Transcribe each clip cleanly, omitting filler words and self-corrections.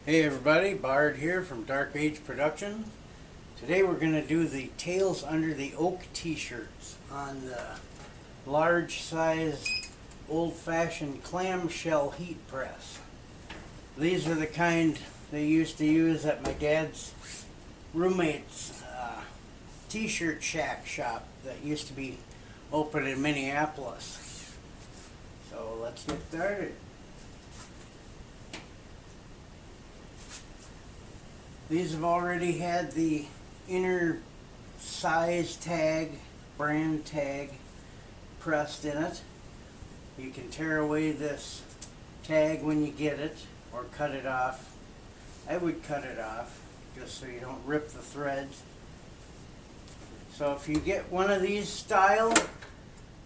Hey everybody, Bard here from Dark Age Production. Today we're going to do the Tales Under the Oak t-shirts on the large size old-fashioned clamshell heat press. These are the kind they used to use at my dad's roommate's t-shirt shack shop that used to be open in Minneapolis. So let's get started. These have already had the inner size tag, brand tag pressed in it. You can tear away this tag when you get it or cut it off. I would cut it off just so you don't rip the threads. So if you get one of these style,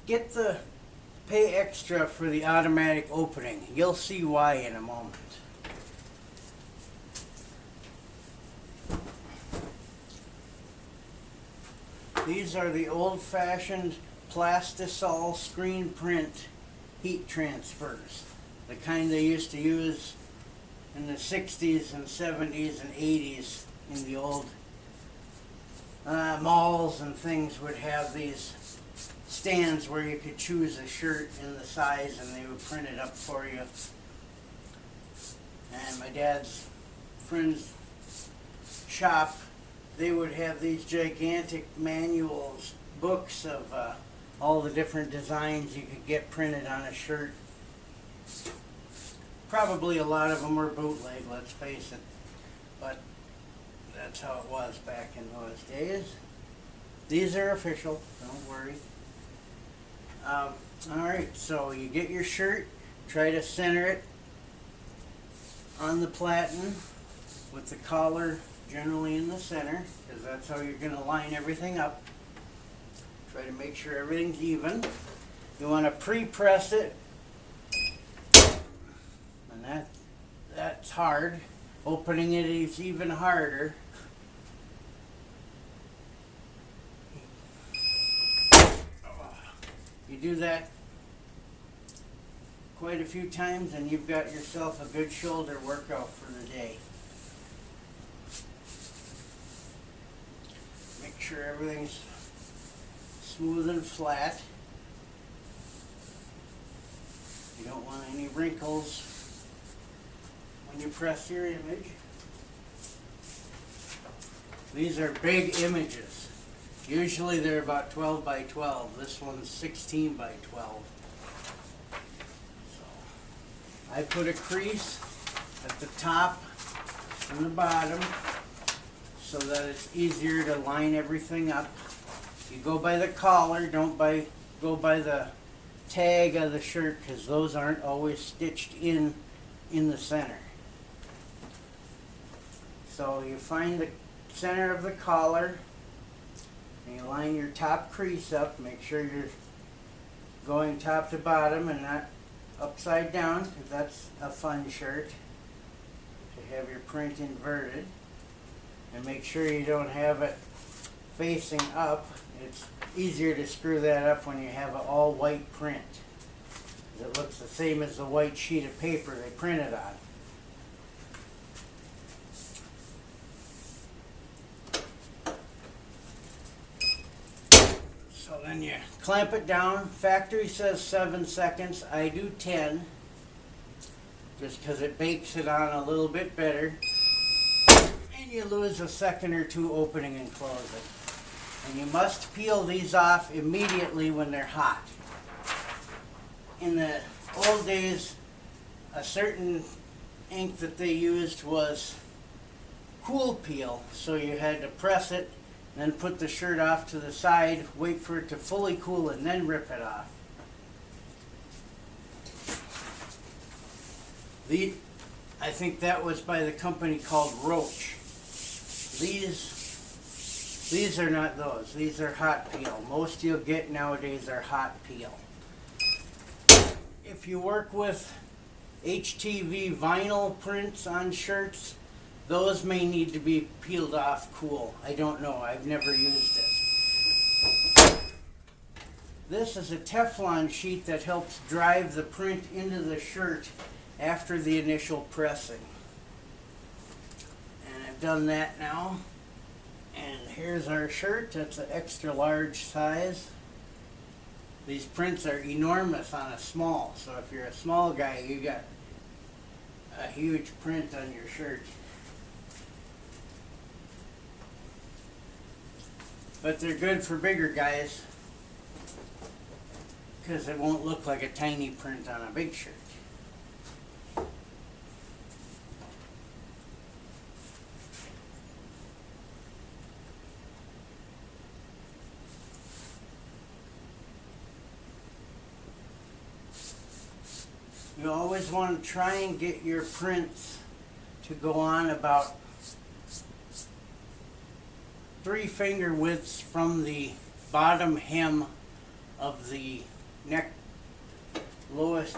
pay extra for the automatic opening. You'll see why in a moment. These are the old-fashioned plastisol screen print heat transfers, the kind they used to use in the 60s and 70s and 80s in the old malls and things would have these stands where you could choose a shirt and the size and they would print it up for you. And my dad's friend's shop, they would have these gigantic manuals, books of all the different designs you could get printed on a shirt. Probably a lot of them were bootleg, let's face it, but that's how it was back in those days. These are official, don't worry. Alright, so you get your shirt, try to center it on the platen with the collar generally in the center, because that's how you're going to line everything up. Try to make sure everything's even. You want to pre-press it, and that's hard. Opening it is even harder. You do that quite a few times and you've got yourself a good shoulder workout for the day. Make sure everything's smooth and flat. You don't want any wrinkles when you press your image. These are big images. Usually they're about 12 by 12. This one's 16 by 12. So I put a crease at the top and the bottom so that it's easier to line everything up. You go by the collar, don't go by the tag of the shirt, because those aren't always stitched in the center. So you find the center of the collar and you line your top crease up. Make sure you're going top to bottom and not upside down, because that's a fun shirt to have your print inverted. And make sure you don't have it facing up. It's easier to screw that up when you have an all white print. It looks the same as the white sheet of paper they printed on. So then you clamp it down. Factory says 7 seconds. I do 10, just because it bakes it on a little bit better. And you lose a second or two opening and closing. And you must peel these off immediately when they're hot. In the old days, a certain ink that they used was cool peel, so you had to press it, then put the shirt off to the side, wait for it to fully cool, and then rip it off. I think that was by the company called Roach. These are not those. These are hot peel. Most you'll get nowadays are hot peel. If you work with HTV vinyl prints on shirts, those may need to be peeled off cool. I don't know. I've never used it. This is a Teflon sheet that helps drive the print into the shirt after the initial pressing. done that now. And here's our shirt. That's an extra large size. These prints are enormous on a small, so if you're a small guy, you got a huge print on your shirt. But they're good for bigger guys because it won't look like a tiny print on a big shirt. You always want to try and get your prints to go on about 3 finger widths from the bottom hem of the neck, lowest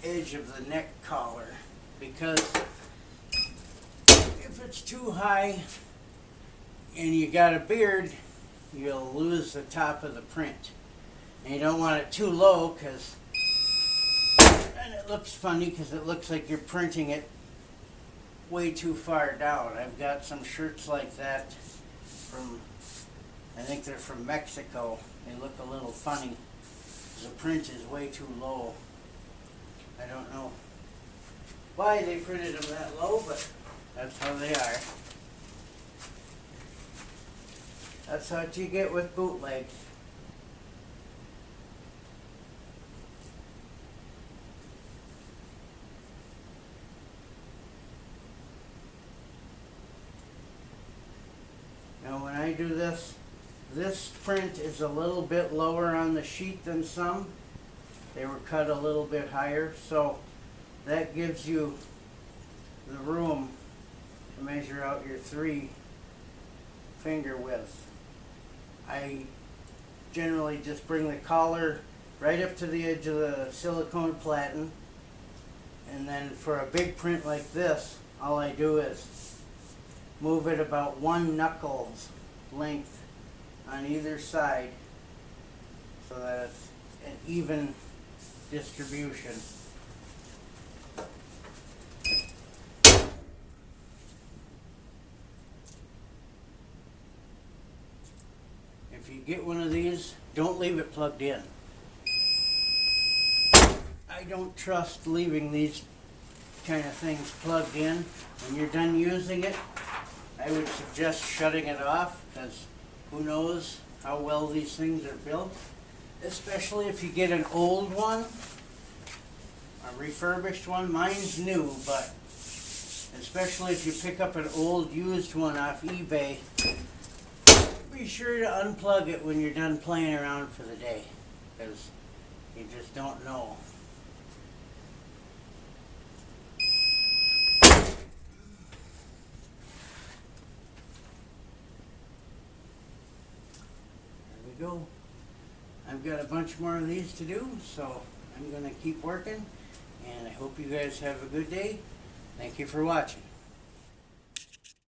edge of the neck collar, because if it's too high and you got a beard, you'll lose the top of the print. And you don't want it too low, because and it looks funny because it looks like you're printing it way too far down. I've got some shirts like that from, I think they're from Mexico. They look a little funny. The print is way too low. I don't know why they printed them that low, but that's how they are. That's what you get with bootlegs. Now when I do this, this print is a little bit lower on the sheet than some. They were cut a little bit higher, so that gives you the room to measure out your 3 finger width. I generally just bring the collar right up to the edge of the silicone platen, and then for a big print like this, all I do is move it about 1 knuckle's length on either side so that it's an even distribution. If you get one of these, don't leave it plugged in. I don't trust leaving these kind of things plugged in. When you're done using it, I would suggest shutting it off, because who knows how well these things are built. Especially if you get an old one, a refurbished one. Mine's new, but especially if you pick up an old used one off eBay, be sure to unplug it when you're done playing around for the day, because you just don't know. Go. I've got a bunch more of these to do, so I'm going to keep working, and I hope you guys have a good day. Thank you for watching.